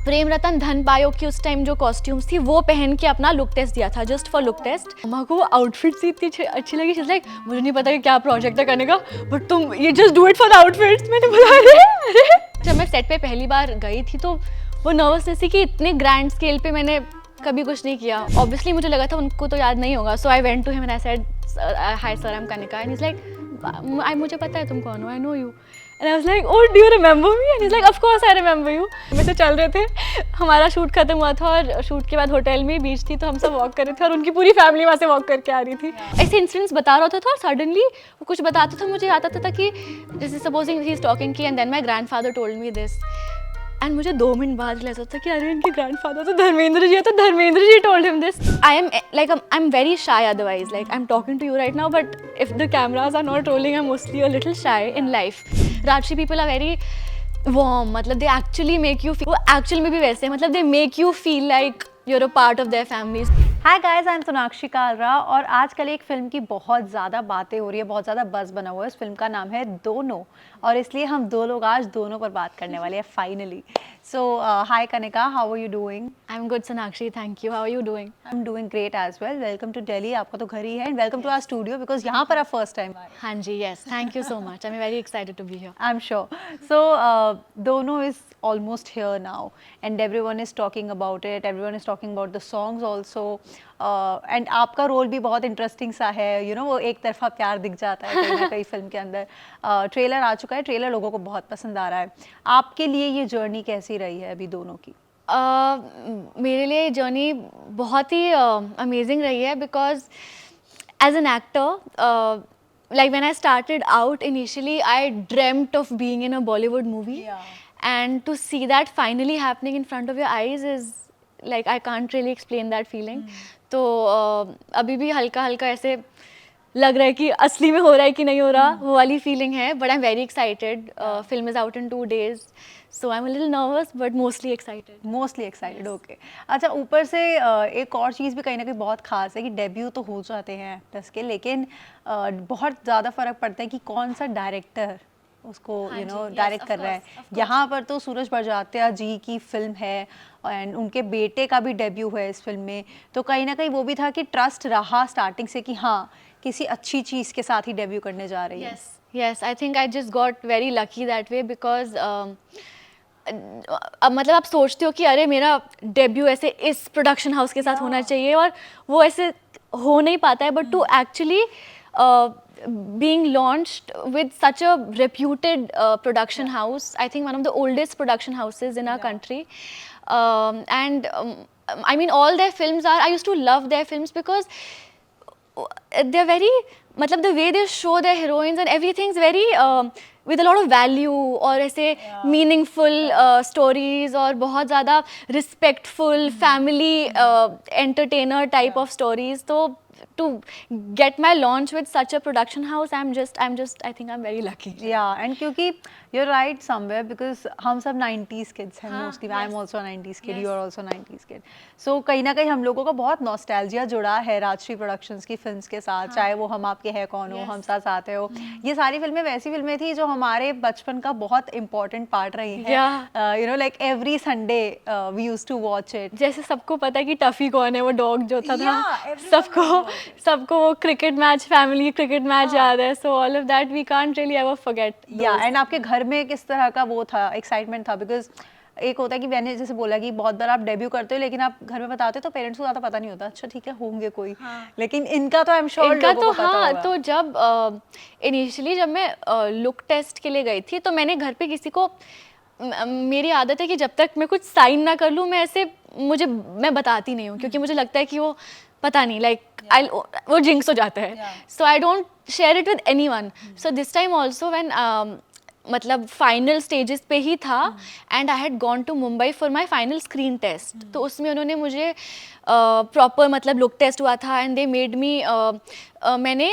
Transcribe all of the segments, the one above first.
प्रेम रतन धन पायो की उस टाइम जो कॉस्ट्यूम्स थी वो पहन के अपना लुक टेस्ट दिया था, जस्ट फॉर लुक टेस्ट। मम्मा को वो आउटफिट्स इतनी अच्छी लगी, शी वाज लाइक मुझे नहीं पता कि क्या प्रोजेक्ट है करने का, बट तुम ये just do it for the outfits. मैंने बोला अरे जब मैं सेट पे पहली बार गई थी तो वो नर्वसनेस थी कि इतने ग्रैंड स्केल पे मैंने कभी कुछ नहीं किया। ऑब्वियसली मुझे लगा था उनको तो याद नहीं होगा, so I went to him and I said hi sir, I am Kanika, and he is like मुझे पता है तुम कौन हो, I know you. And I was like oh do you remember me? And he is like of course I remember you. में से चल रहे थे, हमारा शूट खत्म हुआ था और शूट के बाद होटल में बीच थी तो हम सब वॉक कर रहे थे और उनकी पूरी फैमिली वहाँ से वॉक करके आ रही थी। ऐसे इंसिडेंट्स बता रहा होता था और सडनली वो कुछ बताता था, मुझे आता था कि जैसे सपोजिंग ही इज टॉकिंग की and then my grandfather told me this, and मुझे 2 मिनट बाद रियलाइज होता कि अरे इनके ग्रैंडफादर तो धर्मेंद्र जी है, तो Dharmendra ji told him this. I am very shy otherwise, like I am talking to you right now, but if the cameras are not rolling I am mostly a little shy in life. Rajshri people are very warm, मतलब they actually make you feel, वो actual में भी वैसे मतलब they make you feel like you are a part of their families. Hi guys, I M Sonakshi Kalra और आजकल एक film की बहुत ज़्यादा बातें हो रही है, बहुत ज़्यादा बज़ बना हुआ है। इस फिल्म का नाम है दोनों, और इसलिए हम दो लोग आज दोनों पर बात करने वाले हैं finally. So hi Kanika, how are you doing? I am good Sonakshi, thank you. How are you doing? I am doing great as well. Welcome to Delhi, आपका तो घर ही है, and welcome to our studio because यहाँ पर आप फर्स्ट टाइम आए। हाँ जी, yes, thank you so much, I am very excited to be here. I am sure. So दोनों is almost here now and everyone is talking about it, everyone is talking about the songs also, and आपका role भी बहुत interesting सा है, you know, वो एक तरफा प्यार दिख जाता है कहीं ना कहीं फिल्म के अंदर। ट्रेलर आ चुका है, ट्रेलर लोगों को बहुत पसंद आ रहा है। आपके लिए ये जर्नी कैसी रही है अभी दोनों की? मेरे लिए जर्नी बहुत ही अमेजिंग रही है because as an actor, like when I started out initially I dreamt of being in a Bollywood movie, and to see that finally happening in front of your eyes is like I can't really explain that feeling. तो अभी भी हल्का हल्का ऐसे लग रहा है कि असली में हो रहा है कि नहीं हो रहा, वो वाली फीलिंग है, but I am very excited. Film is out in 2 days, so I am a little nervous but mostly excited. Mostly excited, okay. अच्छा, ऊपर से एक और चीज़ भी कहीं ना कहीं बहुत खास है कि डेब्यू तो हो जाते हैं एक्टर्स के, लेकिन बहुत ज़्यादा फ़र्क पड़ता है कि कौन सा डायरेक्टर उसको यू नो डायरेक्ट कर रहा है। यहाँ पर तो सूरज बड़जात्या जी की फिल्म है एंड उनके बेटे का भी डेब्यू है इस फिल्म में, तो कहीं ना कहीं वो भी था कि ट्रस्ट रहा स्टार्टिंग से कि हाँ किसी अच्छी चीज़ के साथ ही डेब्यू करने जा रही है। Yes, I think I just got very lucky that way because अब मतलब आप सोचते हो कि अरे मेरा डेब्यू ऐसे इस प्रोडक्शन हाउस के साथ होना चाहिए, और वो ऐसे हो नहीं पाता है, but to actually being launched with such a reputed production house, I think one of the oldest production houses in our country, and I mean all their films are, I used to love their films because they're very, matlab the way they show their heroines and everything's very with a lot of value और ऐसे meaningful stories और बहुत ज़्यादा respectful family entertainer type of stories। तो to get my launch with such a production house, I think I'm very lucky. Yeah, and क्योंकि you're right somewhere because हम सब 90s kids हैं mostly. I'm also a 90s kid. You are also a 90s kid. So कहीं ना कहीं हम लोगों का बहुत नॉस्टैल्जिया जुड़ा है राजश्री प्रोडक्शंस की फिल्म्स के साथ, चाहे वो हम आपके है कौन हो, हम साथ साथ हो, ये सारी फिल्में वैसी फिल्में थी जो हमारे बचपन का बहुत इंपॉर्टेंट पार्ट रही हैं। You know like every Sunday we used to watch it. जैसे सबको पता है कि टफी कौन है, वो डॉग जो था सबको वो cricket match, family cricket match याद है, so all of that we can't really ever forget. या एंड आपके घर में किस तरह का वो था, एक्साइटमेंट था? बिकॉज एक होता है कि मैंने जैसे बोला कि बहुत बार आप डेब्यू करते हो लेकिन आप घर में बताते हो तो पेरेंट्स को ज़्यादा पता नहीं होता, अच्छा ठीक है होंगे कोई, लेकिन इनका तो आई एम श्योर इनका तो हाँ। तो जब इनिशियली जब मैं लुक टेस्ट के लिए गई थी तो मैंने घर पे किसी को, मेरी आदत है कि जब तक मैं कुछ साइन ना कर लूँ मैं मैं बताती नहीं हूँ, क्योंकि मुझे लगता है कि वो पता नहीं लाइक वो जिंक्स हो जाता है, so I don't share it with anyone. So this time also when मतलब फाइनल स्टेजेस पे ही था and I had gone to Mumbai for my final screen test, तो उसमें उन्होंने मुझे प्रॉपर मतलब लुक टेस्ट हुआ था एंड दे मेड मी, मैंने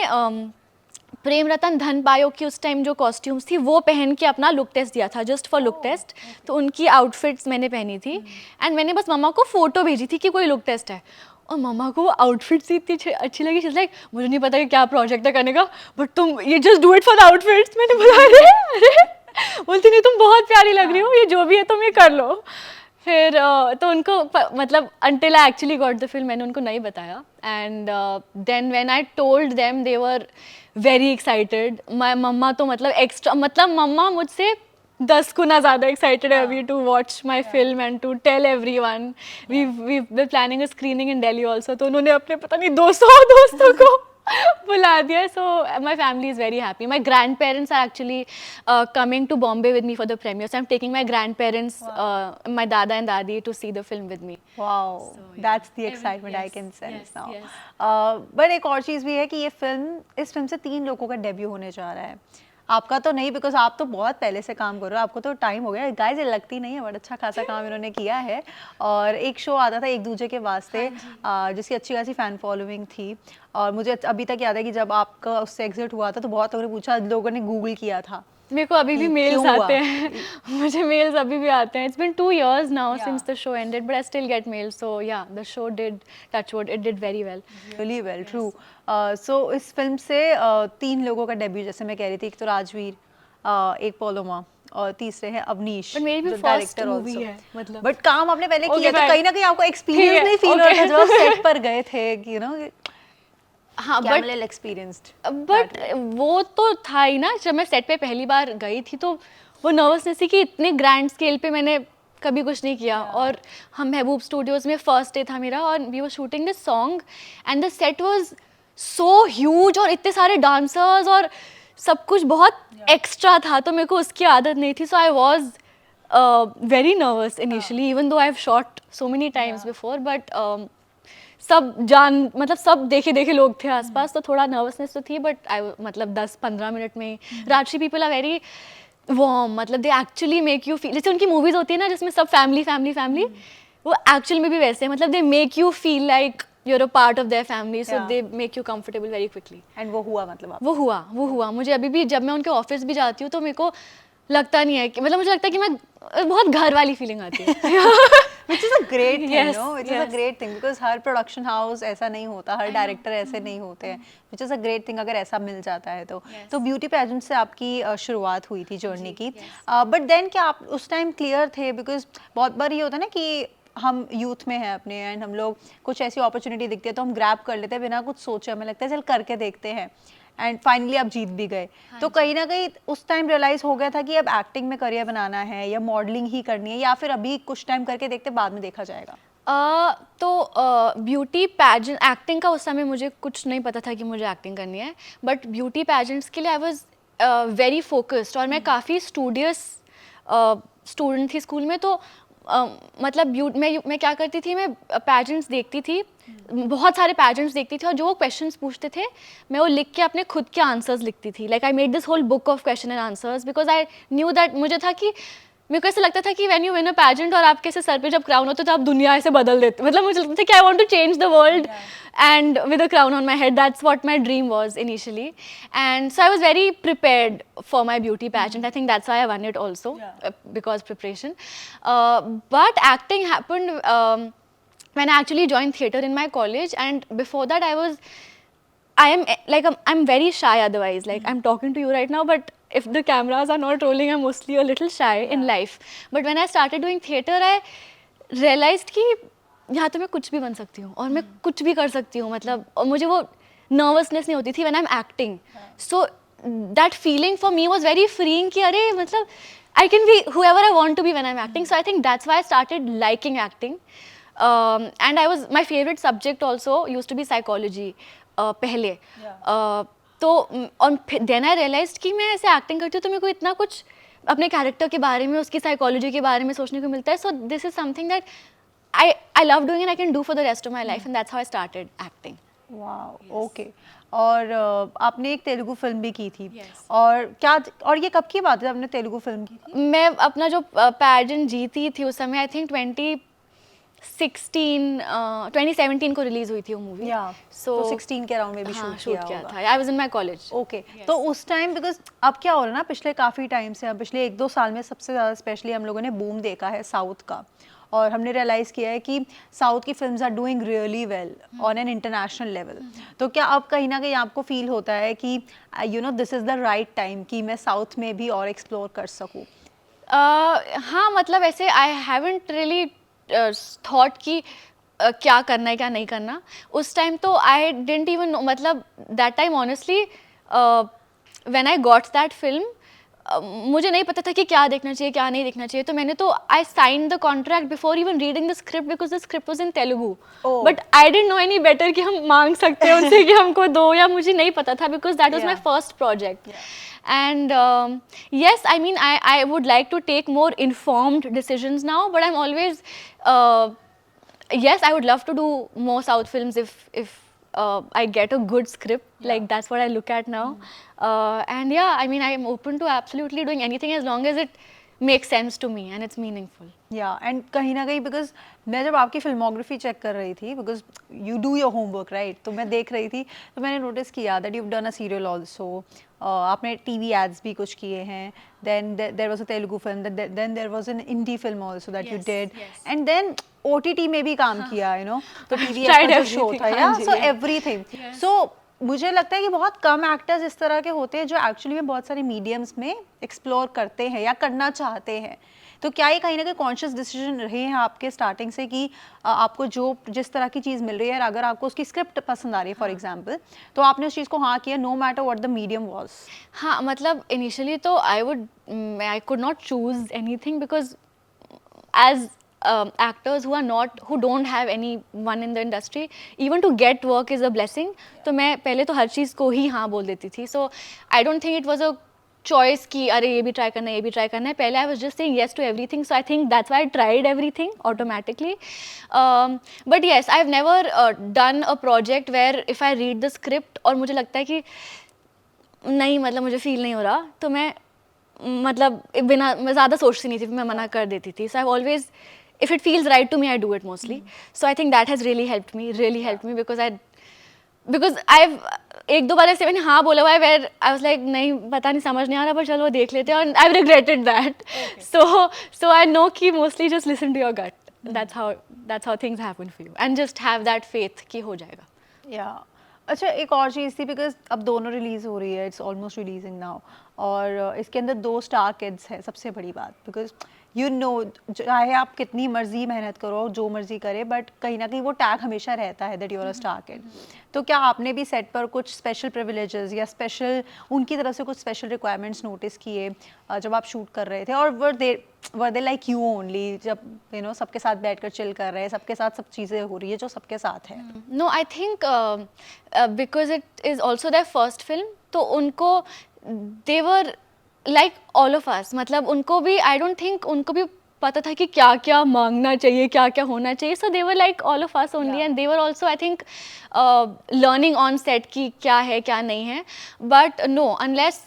प्रेम रतन धन पायो की उस टाइम जो कॉस्ट्यूम्स थी वो पहन के अपना लुक टेस्ट दिया था, जस्ट फॉर लुक टेस्ट। तो उनकी आउटफिट्स मैंने पहनी थी एंड मैंने बस मम्मा को फोटो भेजी थी कि कोई लुक टेस्ट है, और मम्मा को वो आउटफिट्स इतनी अच्छी लगी, शी वाज लाइक मुझे नहीं पता कि क्या प्रोजेक्ट है करने का, बट तुम ये just do it for the outfits. मैंने बोला अरे बोलती नहीं तुम बहुत प्यारी लग रही हो, ये जो भी है तुम ये कर लो। फिर तो उनको मतलब until I actually got the film मैंने उनको नहीं बताया and then when I told them they were very excited. My मम्मा तो मतलब extra मतलब मम्मा मुझसे 10 गुना ज़्यादा excited है अभी to watch my film and to tell everyone. We've been planning a screening in Delhi also. तो उन्होंने अपने पता नहीं 200 दोस्तों को बुला दिया. So my family is very happy. My grandparents are actually coming to Bombay with me for the premiere. So I'm taking my grandparents, my dada and dadi to see the film with me. Wow, that's the excitement I can sense now. Yes. But एक और चीज़ भी है कि इस film से 3 लोगों का debut होने जा रहा है. आपका तो नहीं, बिकॉज आप तो बहुत पहले से काम कर रहे हो, आपको तो टाइम हो गया. गाइस ये लगती नहीं है, बड़ा अच्छा खासा काम इन्होंने किया है. और एक शो आता था एक दूजे के वास्ते, जिसकी अच्छी खासी फैन फॉलोइंग थी. और मुझे अभी तक याद है कि जब आपका उससे एग्जिट हुआ था तो बहुत लोगों ने पूछा, लोगों ने गूगल किया था. मेरे को अभी भी मेल्स आते हैं. मुझे मेल्स अभी भी आते हैं. It's been 2 years now since the show ended, but I still get mails. So yeah, the show did, touch wood, it did very well. Really well, true. So इस फिल्म से 3 लोगों का डेब्यू, जैसे मैं कह रही थी, एक तो राजवीर, एक पोलोमा और तीसरे हैं अवनीश. But मेरी भी फर्स्ट मूवी है मतलब. बट काम आपने पहले Okay, किया, तो fine. कहीं ना कहीं आपको एक्सपीरियंस नहीं फील हो रहा था जब आप सेट पर गए थे कि यू नो हाँ बट वो तो था ही ना. जब मैं सेट पे पहली बार गई थी तो वो नर्वसनेस थी कि इतने ग्रैंड स्केल पे मैंने कभी कुछ नहीं किया. और हम महबूब स्टूडियोज में फर्स्ट डे था मेरा और we were shooting this song and the set was so huge और इतने सारे डांसर्स और सब कुछ बहुत एक्स्ट्रा था. तो मेरे को उसकी आदत नहीं थी. So I was very nervous initially, even though I have shot so many times before. But सब देखे देखे लोग थे आसपास, तो थोड़ा नर्वसनेस तो थी. बट आई मतलब 10-15 मिनट में Rajshri people are very warm. मतलब they actually make you feel, जैसे उनकी मूवीज होती है ना जिसमें सब फैमिली, वो एक्चुअल में भी वैसे हैं. मतलब they make you feel like you're a part of their family, so they make you comfortable very quickly. And वो हुआ मतलब आप? वो हुआ. मुझे अभी भी जब मैं उनके ऑफिस भी जाती हूँ तो मेरे को लगता नहीं है कि मतलब मुझे लगता है कि मैं बहुत घर वाली फीलिंग आती है. Which is a great thing, Yes, no? Which is a great thing because her production house ऐसा नहीं होता, हर डायरेक्टर ऐसे नहीं होते हैं. Which is a great thing अगर ऐसा मिल जाता है तो. तो ब्यूटी पेजेंट से आपकी शुरुआत हुई थी जर्नी की. बट देन क्या आप उस टाइम क्लियर थे? बिकॉज बहुत बार ये होता है ना कि हम यूथ में हैं अपने, एंड हम लोग कुछ ऐसी अपॉर्चुनिटी दिखती है तो हम ग्रैब कर लेते हैं बिना कुछ सोचे. हमें लगता है चल करके देखते हैं, एंड फाइनली आप जीत भी गए. तो कहीं ना कहीं उस टाइम रियलाइज हो गया था कि अब एक्टिंग में करियर बनाना है या मॉडलिंग ही करनी है, या फिर अभी कुछ टाइम करके देखते बाद में देखा जाएगा? तो ब्यूटी पैजेंट एक्टिंग का उस समय मुझे कुछ नहीं पता था कि मुझे एक्टिंग करनी है. बट ब्यूटी पैजेंट्स के लिए आई वॉज वेरी फोकस्ड. और मैं काफ़ी स्टूडियस स्टूडेंट थी स्कूल में. तो मतलब मैं क्या करती थी, मैं पैजेंट्स देखती थी, बहुत सारे पैजेंट्स देखती थी, और जो वो क्वेश्चंस पूछते थे मैं वो लिख के अपने खुद के आंसर्स लिखती थी. Like I made this whole book of question and answers because I knew that, मुझे था कि मेरे को ऐसा लगता था कि when you win a pageant और आपके ऐसे सर पे जब क्राउन होता है तो आप दुनिया ऐसे बदल देते. मतलब मुझे लगता था कि I want to change the world and with a crown on my head. That's what my dream was initially, and so I was very prepared for my beauty pageant. I think that's why I won it also, because preparation. But acting happened when I actually joined theatre in my college, and before that I'm very shy otherwise. Like I'm talking to you right now, but if the cameras are not rolling, I'm mostly a little shy in life. But when I started doing theatre, I realized कि यहाँ तो मैं कुछ भी बन सकती हूँ और मैं कुछ भी कर सकती हूँ. मतलब और मुझे वो नर्वसनेस नहीं होती थी when I am acting. So that feeling for me was very freeing कि अरे मतलब I can be whoever I want to be when I am acting. So I think that's why I started liking acting. And I was my favourite subject also used to be psychology पहले. तो और then I realised कि मैं ऐसे acting करती हूँ तो मेरे को इतना कुछ अपने कैरेक्टर के बारे में, उसकी साइकोलॉजी के बारे में सोचने को मिलता है. So this is something that I love doing and I can do for the rest of my life, and that's how I started acting. Wow, okay. और आपने एक तेलुगु फिल्म भी की थी. और ये कब की बात है आपने तेलुगु फिल्म की थी? मैं अपना जो पैजेंट जीती थी उस समय, आई थिंक 2017 को रिलीज हुई थी वो मूवी. तो 16 के अराउंड में भी शूट किया था. I was in my college. Okay. तो उस टाइम, बिकॉज अब क्या हो रहा है ना, पिछले काफ़ी टाइम से, पिछले 1-2 साल में सबसे ज़्यादा स्पेशली हम लोगों ने बूम देखा है साउथ का, और हमने रियलाइज़ किया है कि साउथ की films are doing really well on an international level. तो क्या अब कहीं ना कहीं आपको फील होता है कि you know this is the right time कि मैं साउथ में भी और एक्सप्लोर कर सकूँ? हाँ मतलब ऐसे आई हैवंट रियली थॉट कि क्या करना है क्या नहीं करना उस टाइम तो आई डिडंट इवन नो मतलब that time honestly when I got that film मुझे नहीं पता था कि क्या देखना चाहिए क्या नहीं देखना चाहिए तो मैंने तो I sign the contract before even reading the script because the script was in Telugu Oh. But I didn't know any better कि हम मांग सकते हैं उनसे कि हमको दो या मुझे नहीं पता था because that was my Yeah. First project and yes I mean I would like to take more informed decisions now but I'm always yes I would love to do more South films if I get a good script like that's what I look at now and yeah I mean I am open to absolutely doing anything as long as it makes sense to me and it's meaningful या and कहीं ना कहीं because मैं जब आपकी filmography check कर रही थी because you do your homework right तो मैं देख रही थी तो मैंने नोटिस किया that you done a serial also आपने टीवी एड्स भी कुछ किए हैं then there was a Telugu film then there was an indie film also that you Yes, did yes. And then OTT में भी काम किया यू नो तो टीवी tried का जो शो everything, था या हाँ जी, सो yeah. एवरीथिंग सो मुझे लगता है कि बहुत कम एक्टर्स इस तरह के होते हैं जो एक्चुअली में बहुत सारे मीडियम्स में एक्सप्लोर करते हैं या करना चाहते हैं तो क्या ये कहीं ना कहीं कॉन्शियस डिसीजन रहे हैं आपके स्टार्टिंग से कि आपको जो जिस तरह की चीज़ मिल रही है अगर आपको उसकी स्क्रिप्ट पसंद आ रही है फॉर एग्जांपल तो आपने उस चीज़ को हाँ किया no matter what the medium was हाँ मतलब इनिशियली तो I could not choose anything because as actors who don't have anyone in the industry even to get work is a blessing तो मैं पहले तो हर चीज़ को ही हाँ बोल देती थी so I don't think it was a choice कि अरे ये भी ट्राई करना है ये भी ट्राई करना है पहले I was just saying yes to everything so I think that's why I tried everything automatically but yes I've never done a project where if I read the script और मुझे लगता है कि नहीं मतलब मुझे फील नहीं हो रहा तो मैं मतलब बिना मैं ज़्यादा सोचती नहीं थी मैं मना कर देती थी so I always if it feels right to me I do it mostly so I think that has really helped me because I एक दो बार ऐसे मैंने हाँ बोला हुआ है वेर आई वाज लाइक नहीं पता नहीं समझ नहीं आ रहा पर चलो देख लेते हैं और I regretted that so I know कि mostly just listen to your gut that's how things happen for you and just have that faith कि हो जाएगा या अच्छा एक और चीज़ थी बिकॉज अब दोनों रिलीज हो रही है इट्स ऑलमोस्ट रिलीजिंग नाउ और इसके अंदर 2 स्टार किड्स है सबसे बड़ी बात बिकॉज यू नो चाहे आप कितनी मर्जी मेहनत करो जो मर्जी करे बट कहीं ना कहीं वो टैग हमेशा रहता है that you are a star kid तो क्या आपने भी सेट पर कुछ स्पेशल प्रिविलेजेस या स्पेशल उनकी तरफ से कुछ स्पेशल रिक्वायरमेंट्स नोटिस किए जब आप शूट कर रहे थे और वर दे लाइक यू ओनली जब यू नो सबके साथ बैठकर चिल कर रहे हैं सबके साथ सब चीज़ें हो रही है जो सबके साथ है no I think because it is also their first film तो उनको देवर लाइक ऑल ऑफ अस मतलब उनको भी आई डोंट थिंक उनको भी पता था कि क्या क्या मांगना चाहिए क्या क्या होना चाहिए so they were like all of us only and they were also I think learning on set की क्या है क्या नहीं है बट नो अनलेस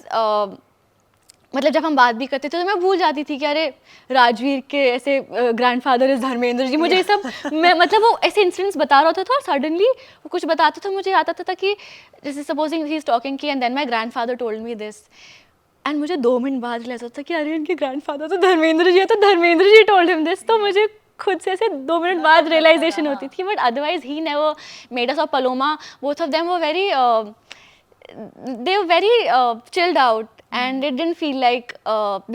मतलब जब हम बात भी करते थे तो मैं भूल जाती थी कि अरे राजवीर के ऐसे ग्रैंडफादर इज धर्मेंद्र जी मुझे ये सब मैं मतलब वो ऐसे इंसिडेंट्स बता रहा होता था और सडनली वो कुछ बताता था मुझे आता था कि जैसे सपोजिंग ही इज टॉकिंग की and then my grandfather told me this and मुझे 2 मिनट बाद रियलाइज होता था कि अरे इनके ग्रैंडफादर तो धर्मेंद्र जी है तो Dharmendra ji told him this तो मुझे खुद से ऐसे 2 मिनट बाद रियलाइजेशन होती थी but otherwise he never made us of Paloma both of them were very they were very chilled out and it didn't feel like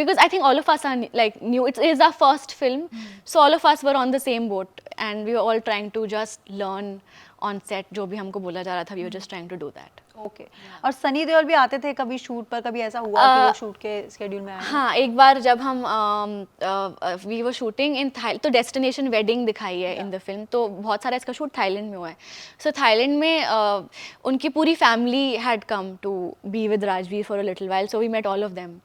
because I think all of us are like new it is our first film so all of us were on the same boat and we were all trying to just learn on set जो भी हमको बोला जा रहा था we were just trying to do that okay और सनी देओल भी आते थे कभी शूट पर कभी ऐसा हुआ कि वो शूट के स्केड्यूल में आए हाँ एक बार जब हम we were shooting in Thailand तो डेस्टिनेशन वेडिंग दिखाई है इन द फिल्म तो बहुत सारा इसका शूट थाईलैंड में हुआ है सो थाईलैंड में उनकी पूरी family had come to be with Rajveer for a little while so we met all of them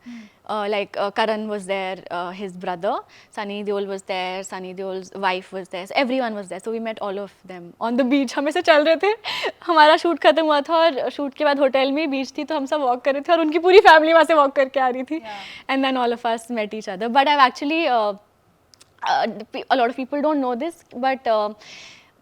like Karan was there, his brother, Sunny Deol was there, Sunny Deol's wife was there, so everyone was there. So we met all of them on the beach. हम ऐसे चल रहे थे, हमारा shoot खत्म हुआ था और शूट के बाद होटल में बीच थी तो हम सब वॉक कर रहे थे और उनकी पूरी फैमिली वहाँ से वॉक करके आ रही थी. And then all of us met each other. But I've actually a lot of people don't know this, but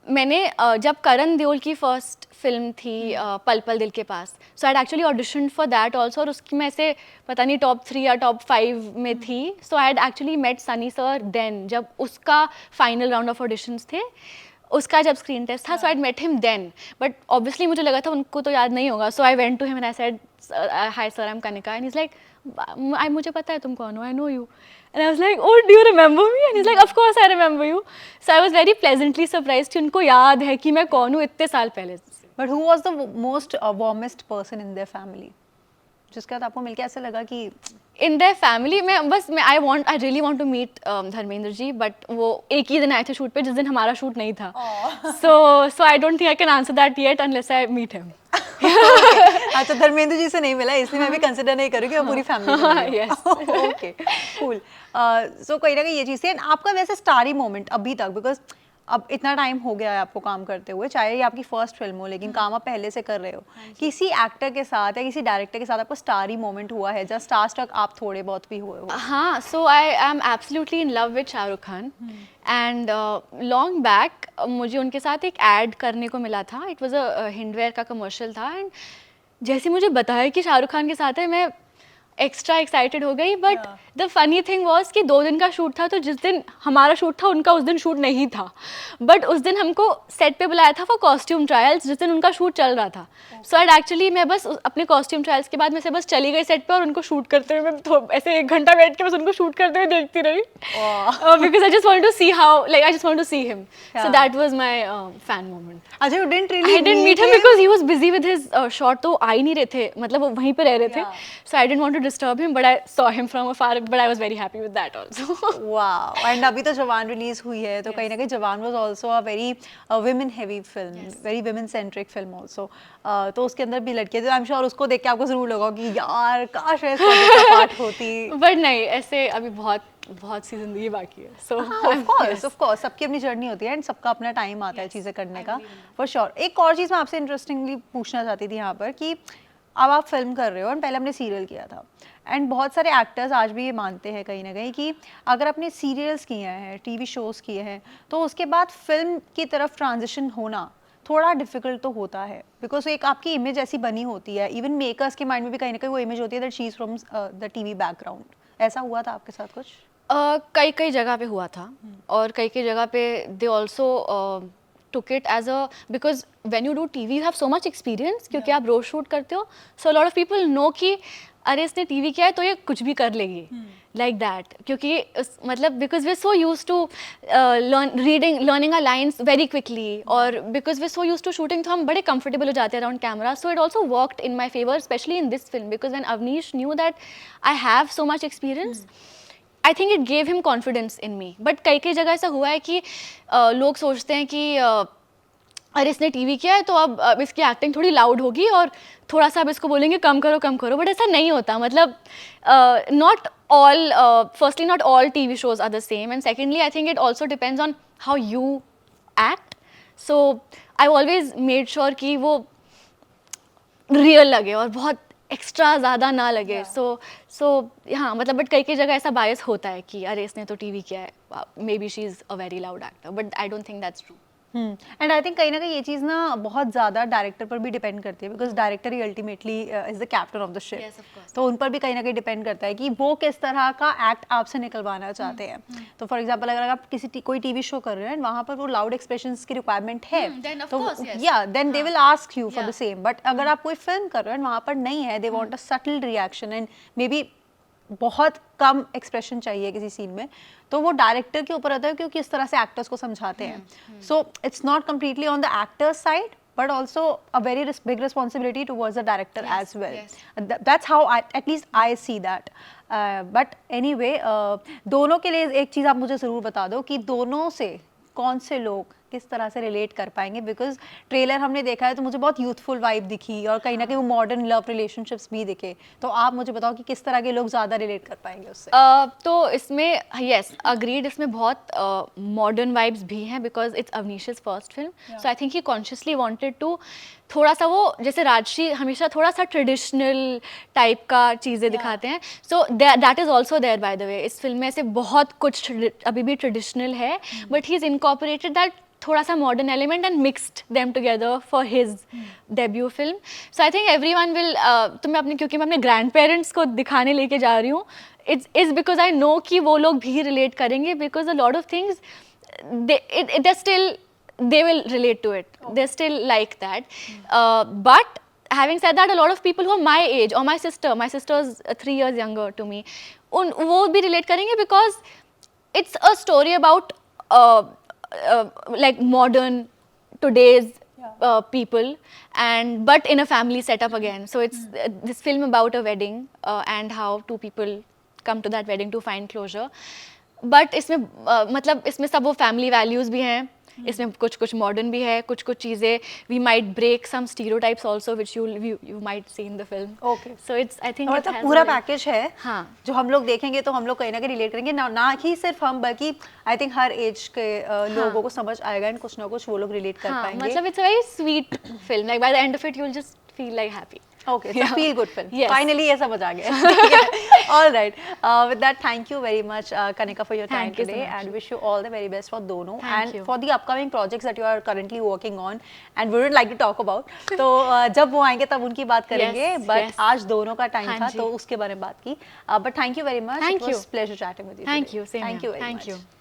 मैंने जब करण देओल की फर्स्ट फिल्म थी पल Pal Dil Ke Paas so I actually audition for that also और उसकी मैं ऐसे पता नहीं टॉप 3 या टॉप 5 में थी so I had actually met Sunny sir then जब उसका फाइनल राउंड ऑफ ऑडिशंस थे उसका जब स्क्रीन टेस्ट था so I met him then but obviously मुझे लगा था उनको तो याद नहीं होगा so I went to him and I said hi sir I am Kanika and is like मुझे पता है तुम कौन हो I know you And I was like, oh, do you remember me? And he's like, of course I remember you. So I was very pleasantly surprised कि उनको याद है कि मैं कौन हूँ इतने साल पहले से. But who was the most warmest person in their family? जिसके बाद आपको मिलके ऐसा लगा कि In their family मैं I really want to meet Dharmendra ji, but वो एक ही दिन आए थे शूट पे जिस दिन हमारा शूट नहीं था. So I don't think I can answer that yet unless I meet him. अच्छा, धर्मेंद्र जी से नहीं मिला इसलिए मैं भी कंसिडर नहीं करूँगी और पूरी family. Yes. Okay, cool. So कहीं ना कहीं ये चीज़ थी. And आपका वैसे स्टारी मोमेंट अभी तक, बिकॉज अब इतना टाइम हो गया है आपको काम करते हुए, चाहे ये आपकी फर्स्ट फिल्म हो लेकिन काम आप पहले से कर रहे हो, किसी एक्टर के साथ या किसी डायरेक्टर के साथ आपको स्टारी मोमेंट हुआ है जस्ट स्टार स्ट्रक आप थोड़े बहुत भी हुए हो? हाँ, so I am absolutely in love with Shahrukh Khan. And long back मुझे उनके साथ एक ऐड करने को मिला था. It was a हिंडवेयर का कमर्शियल था. And जैसे मुझे बताया कि शाहरुख खान के साथ है, मैं एक्स्ट्रा एक्साइटेड हो गई. But the funny thing was कि 2 दिन का शूट था, तो जिस दिन हमारा शूट था उनका उस दिन शूट नहीं था. बट उस दिन हमको सेट पे बुलाया था फॉर कॉस्ट्यूम ट्रायल्स जिस दिन उनका शूट चल रहा था. सो एंड एक्चुअली मैं बस अपने कॉस्ट्यूम ट्रायल्स के बाद मैं से बस चली गई सेट पे और उनको शूट करते हुए मैं ऐसे 1 घंटा बैठ के बस उनको शूट करते हुए देखती रही. Because I just want to see how, like I just want to see him. So that was my fan moment. अच्छा, you didn't really I didn't meet him because he was busy with his shot, तो आ ही नहीं रहे थे, मतलब वो वहीं पे रह रहे थे. So I didn't want to disturb him, but I saw him from afar. But I was very happy with that also. Wow. And अभी तो जवान रिलीज हुई है, तो कहीं ना कहीं जवान was also a very women heavy film, very women centric film also. तो उसके अंदर भी लड़कियां, तो I'm sure उसको देख के आपको जरूर लगा कि यार काश ऐसा पार्ट होती. But नहीं, ऐसे अभी बहुत सी जिंदगी बाकी है. So of course सबकी अपनी जर्नी होती है एंड सबका अपना टाइम आता है चीज़ें करने का, फॉर श्योर. एक और चीज़ मैं आपसे इंटरेस्टिंगली पूछना चाहती थी यहाँ पर कि अब आप फिल्म कर रहे हो और पहले हमने सीरियल किया था, एंड बहुत सारे एक्टर्स आज भी ये मानते हैं कहीं ना कहीं कि अगर आपने सीरियल्स किए हैं, टीवी शोज़ किए हैं, तो उसके बाद फिल्म की तरफ ट्रांजिशन होना थोड़ा डिफिकल्ट तो होता है, बिकॉज एक आपकी इमेज ऐसी बनी होती है, इवन मेकर्स के माइंड में भी कहीं ना कहीं वो इमेज होती है that she is from the TV background. ऐसा हुआ था आपके साथ कुछ? कई जगह पे हुआ था, और कई जगह पे they also took it as a, because when you do TV you have so much experience, क्योंकि आप रोज शूट करते हो, so a lot of people know कि अरे इसने टीवी किया है तो ये कुछ भी कर लेगी, like that. क्योंकि मतलब because we're so used to learning our lines very quickly, और because we're so used to shooting, तो हम बड़े comfortable हो जाते हैं around camera. So it also worked in my favor, especially in this film, because when Avnish knew that I have so much experience, I think it gave him confidence in me. But कई जगह ऐसा हुआ है कि लोग सोचते हैं कि अरे इसने टीवी किया है तो अब इसकी एक्टिंग थोड़ी लाउड होगी और थोड़ा सा अब इसको बोलेंगे कम करो. बट ऐसा नहीं होता. मतलब not all, firstly not all TV shows are the same, and secondly I think it also depends on how you act. So I always made sure कि वो रियल लगे और बहुत एक्स्ट्रा ज़्यादा ना लगे. सो हाँ, मतलब बट कई जगह ऐसा बायस होता है कि अरे इसने तो टीवी किया है, may be she is a very loud actor, but I don't think that's true. And I think कहीं ना कहीं ये चीज़ ना बहुत ज़्यादा डायरेक्टर पर भी डिपेंड करती है, because director he ultimately is the captain of the ship. तो उन पर भी कहीं ना कहीं डिपेंड करता है कि वो किस तरह का एक्ट आपसे निकलवाना चाहते हैं. तो फॉर एग्जाम्पल अगर आप कोई टीवी शो कर रहे हैं वहाँ पर वो लाउड एक्सप्रेशंस की रिक्वायरमेंट है, तो या then they will ask you for the same. But अगर आप कोई फिल्म कर रहे हैं वहाँ पर नहीं है, they want a subtle reaction and may be बहुत कम एक्सप्रेशन चाहिए किसी सीन में, तो वो डायरेक्टर के ऊपर आता है क्योंकि इस तरह से एक्टर्स को समझाते हैं. So it's not completely on the actors side, but also a very big responsibility towards the director as well. That's how at least I see that. But anyway, दोनों के लिए एक चीज़ आप मुझे ज़रूर बता दो कि दोनों से कौन से लोग किस तरह से रिलेट कर पाएंगे, बिकॉज ट्रेलर हमने देखा है तो मुझे बहुत यूथफुल वाइब दिखी और कहीं ना कहीं वो मॉडर्न लव रिलेशनशिप्स भी दिखे. तो आप मुझे बताओ कि किस तरह के लोग ज़्यादा रिलेट कर पाएंगे उससे. तो इसमें यस अग्रीड, इसमें बहुत मॉडर्न वाइब्स भी हैं बिकॉज इट्स अवनीश's first film. So I think he consciously wanted to थोड़ा सा वो, जैसे राजश्री हमेशा थोड़ा सा ट्रेडिशनल टाइप का चीज़ें दिखाते हैं, so that is also there by the way. इस फिल्म में से बहुत कुछ अभी भी ट्रेडिशनल है, but he is incorporated that थोड़ा सा modern element and mixed them together for his debut film. So I think everyone will, तो मैं अपने, क्योंकि मैं अपने ग्रैंड पेरेंट्स को दिखाने लेके जा रही हूँ, इट्स बिकॉज आई नो कि वो लोग भी रिलेट करेंगे, because a lot of things they will relate to it. They're still like that. But having said that, a lot of people who are my age or my sister's 3 years younger to me, वो भी relate करेंगे because it's a story about like modern today's people, and but in a family setup again. So it's this film about a wedding and how two people come to that wedding to find closure. But इसमें मतलब इसमें सब वो family values भी हैं, इसमें कुछ कुछ modern भी है, कुछ कुछ चीज़ें we might break some stereotypes also which you might see in the film. Okay. So it's I think it मतलब has पूरा a very- पैकेज है हाँ. जो हम लोग देखेंगे तो हम लोग कहीं ना कहीं रिलेट करेंगे, ना ही सिर्फ हम बल्कि आई थिंक हर एज के लोगों को समझ आएगा एंड कुछ ना कुछ वो लोग रिलेट कर हाँ, पाएंगे. मतलब it's a very sweet film. Like by the end of it, you'll just feel like happy. Okay, so feel good film. Yes. Finally ये समझ आ गया. All right. With that, thank you very much, Kanika, for your time Thank you so today, much. and wish you all the very best for दोनों Thank and you. for the upcoming projects that you are currently working on and we would like to talk about. तो जब वो आएंगे तब उनकी बात करेंगे. Yes, But yes. आज दोनों का टाइम हाँ था जी. तो उसके बारे में बात की. But thank you very much. Thank It was you. pleasure chatting with you. Thank today. you. Same Thank here. you very Thank much. you.